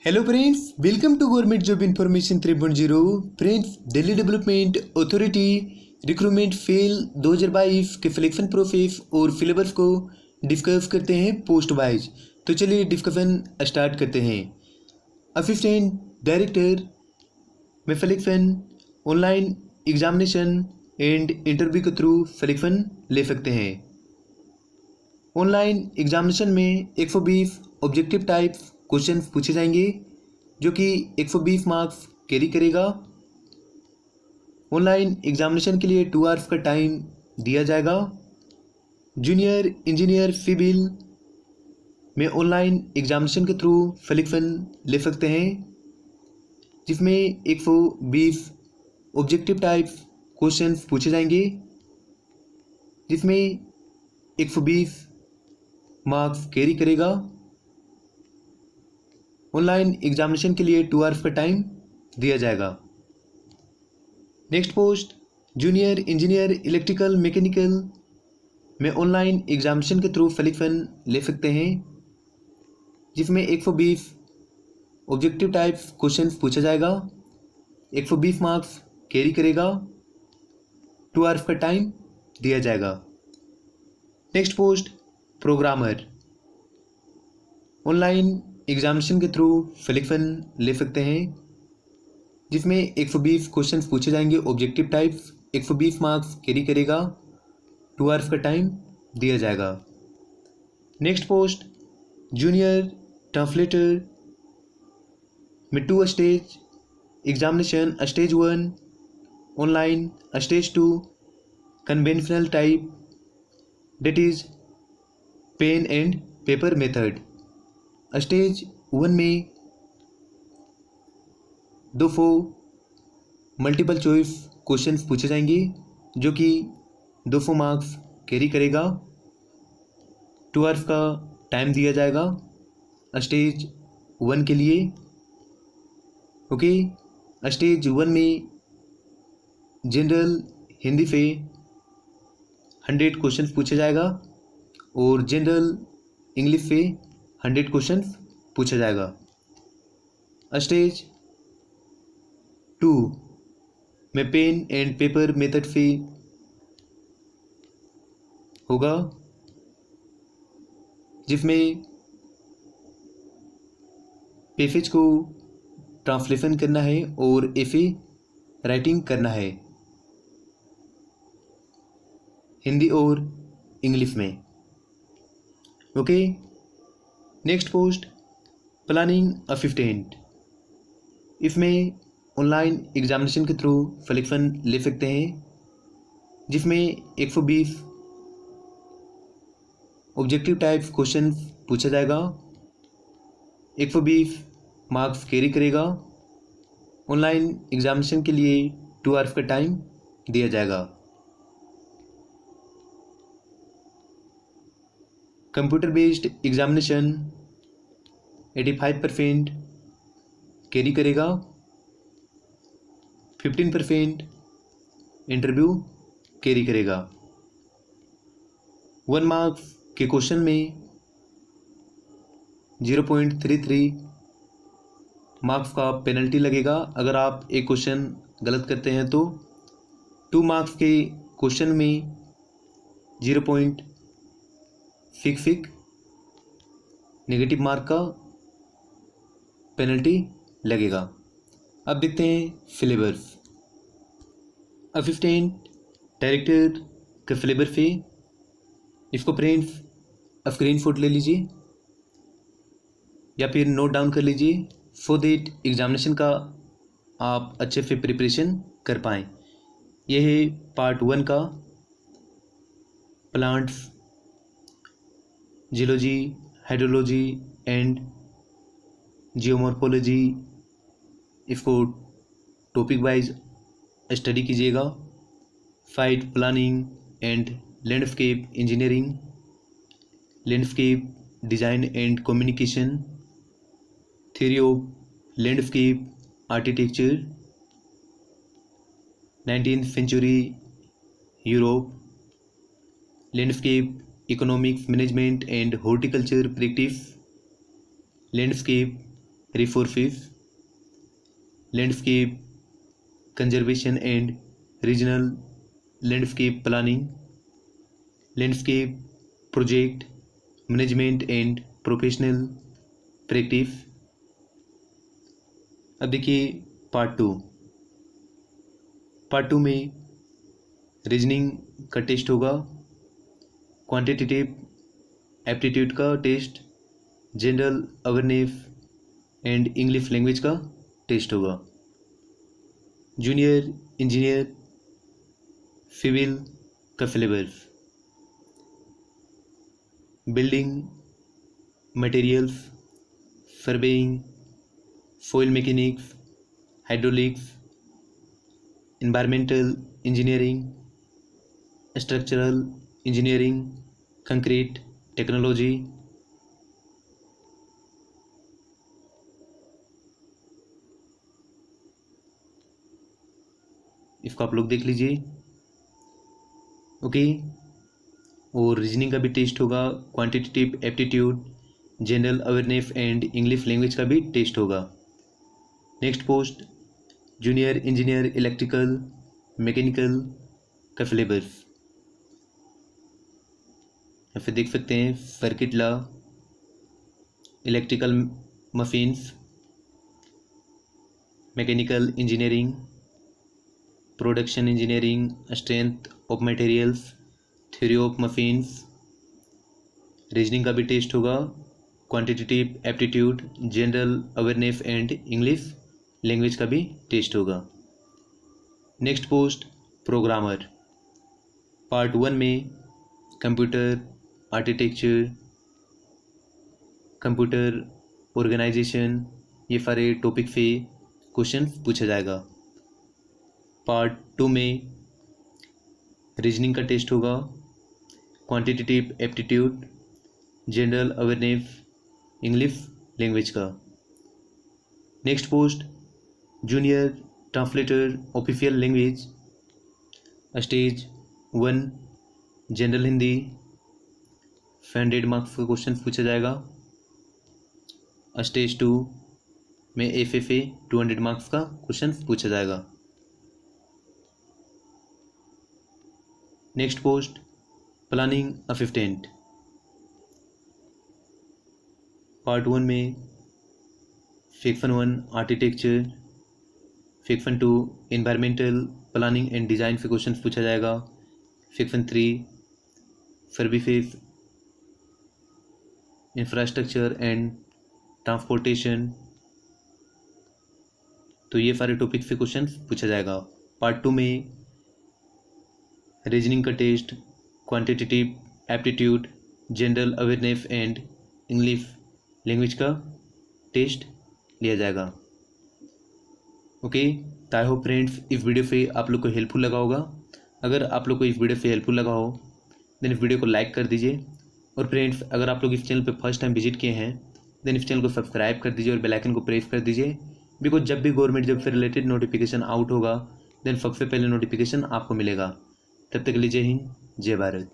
Hello friends, welcome to government job information 3.0। Friends, Delhi development authority recruitment fail 2022 के selection process और syllabus को discuss करते हैं post wise. तो चलिए डिस्कशन स्टार्ट करते हैं। असिस्टेंट डायरेक्टर में selection online examination and interview के थ्रू सिलेक्शन ले सकते हैं। ऑनलाइन एग्जामिनेशन में 120 ऑब्जेक्टिव टाइप क्वेश्चन पूछे जाएंगे जो कि 120 मार्क्स कैरी करेगा। ऑनलाइन एग्जामिनेशन के लिए 2 आवर्स का टाइम दिया जाएगा। जूनियर इंजीनियर सिविल में ऑनलाइन एग्जामिनेशन के थ्रू सिलेक्शन ले सकते हैं, जिसमें 120 ऑब्जेक्टिव टाइप क्वेश्चन पूछे जाएंगे, जिसमें 120 मार्क्स कैरी करेगा। ऑनलाइन एग्जामिनेशन के लिए 2 आवर्स का टाइम दिया जाएगा। Next post junior engineer electrical mechanical में ऑनलाइन एग्जामिनेशन के थ्रू सिलेक्शन ले सकते हैं, जिसमें 120 ऑब्जेक्टिव टाइप क्वेश्चन पूछा जाएगा, 120 मार्क्स कैरी करेगा, 2 आवर्स का टाइम दिया जाएगा। Next post programmer online examination के थ्रू सिलेक्शन ले सकते हैं, जिसमें 120 क्वेश्चन पूछे जाएंगे ऑब्जेक्टिव टाइप्स, 120 मार्क्स कैरी करेगा, 2 आवर्स का टाइम दिया जाएगा। नेक्स्ट पोस्ट जूनियर ट्रांसलेटर में 2 stage examination, stage 1 online, stage 2 conventional type that is pen and paper method. Stage 1 में 200 मल्टीपल चॉइस क्वेश्चन पूछे जाएंगे जो कि 200 मार्क्स कैरी करेगा, 2 आवर्स का टाइम दिया जाएगा स्टेज 1 के लिए। ओके, स्टेज 1 में जनरल हिंदी से 100 क्वेश्चन पूछा जाएगा और जनरल इंग्लिश से 100 क्वेश्चन पूछा जाएगा। स्टेज 2 में पेन एंड पेपर मेथड से होगा, जिसमें पैसेज को ट्रांसलेशन करना है और ऐसे राइटिंग करना है हिंदी और इंग्लिश में। Okay, next post planning assistant, इसमें ऑनलाइन एग्जामिनेशन के थ्रू सिलेक्शन ले सकते हैं, जिसमें 120 ऑब्जेक्टिव टाइप क्वेश्चन पूछा जाएगा, 120 मार्क्स कैरी करेगा। ऑनलाइन एग्जामिनेशन के लिए 2 आवर्स का टाइम दिया जाएगा। कंप्यूटर बेस्ड एग्जामिनेशन 85% कैरी करेगा, 15% इंटरव्यू कैरी करेगा। 1 मार्क्स के क्वेश्चन में 0.33 मार्क्स का पेनल्टी लगेगा अगर आप एक क्वेश्चन गलत करते हैं तो। 2 मार्क्स के क्वेश्चन में 0.66 नेगेटिव मार्क का पेनल्टी लगेगा। अब देखते हैं सिलेबस। असिस्टेंट डायरेक्टर का सिलेबस है, इसको फ्रेंड्स स्क्रीनशॉट ले लीजिए या फिर नोट डाउन कर लीजिए सो दैट एग्जामिनेशन का आप अच्छे से प्रिपरेशन कर पाएँ। यह है पार्ट 1 का plants, geology, hydrology and geomorphology, इसको टॉपिक वाइज स्टडी कीजिएगा। Site planning and landscape engineering, landscape design and communication, theory of landscape architecture, 19th century Europe, landscape economics management and horticulture practice, landscape reforestation, landscape conservation and regional landscape planning, landscape project management and professional practice। अब देखिए part two में reasoning का test होगा, quantitative aptitude का test, general awareness and English language का test होगा। Junior engineer civil का syllabus building materials, surveying, soil mechanics, hydraulics, environmental engineering, structural engineering, concrete technology. इसको आप लोग देख लीजिए, ओके। और रीजनिंग का भी टेस्ट होगा, quantitative aptitude, general awareness and English language का भी टेस्ट होगा। Next post junior engineer electrical mechanical का सिलेबस या फिर देख सकते हैं, circuit law, electrical machines, mechanical engineering, production engineering, strength of materials, theory of machines. Reasoning का भी टेस्ट होगा, quantitative aptitude, general awareness and English language का भी टेस्ट होगा। Next post programmer, part one में कंप्यूटर आर्किटेक्चर, कंप्यूटर ऑर्गेनाइजेशन, ये सारे topic से क्वेश्चन पूछा जाएगा। पार्ट टू में रीजनिंग का टेस्ट होगा, quantitative aptitude, general awareness, English language का। Next post junior translator official language, stage 1 general Hindi, 100 marks का क्वेश्चन पूछा जाएगा। स्टेज 2 में FFA 200 मार्क्स का क्वेश्चन पूछा जाएगा। Next post planning assistant, part 1 में section 1 architecture, section 2 environmental planning and design से क्वेश्चन पूछा जाएगा। Section 3 services, infrastructure and transportation. तो ये सारे टॉपिक से क्वेश्चन पूछा जाएगा। पार्ट 2 में रीजनिंग का test, quantitative aptitude, general awareness and English language का टेस्ट लिया जाएगा। ओके, तो आई होप फ्रेंड्स इस वीडियो से आप लोग को हेल्पफुल लगा होगा। अगर आप लोग को इस वीडियो से हेल्पफुल लगा हो देन इस वीडियो को लाइक कर दीजिए। और फ्रेंड्स अगर आप लोग इस चैनल पे फर्स्ट टाइम विजिट किए हैं देन इस चैनल को सब्सक्राइब कर दीजिए और बेल आइकन को प्रेस कर दीजिए, बिकॉज जब भी गवर्नमेंट जॉब से रिलेटेड नोटिफिकेशन आउट होगा देन सबसे पहले नोटिफिकेशन आपको मिलेगा। तब तक के लिए जय हिंद, जय भारत।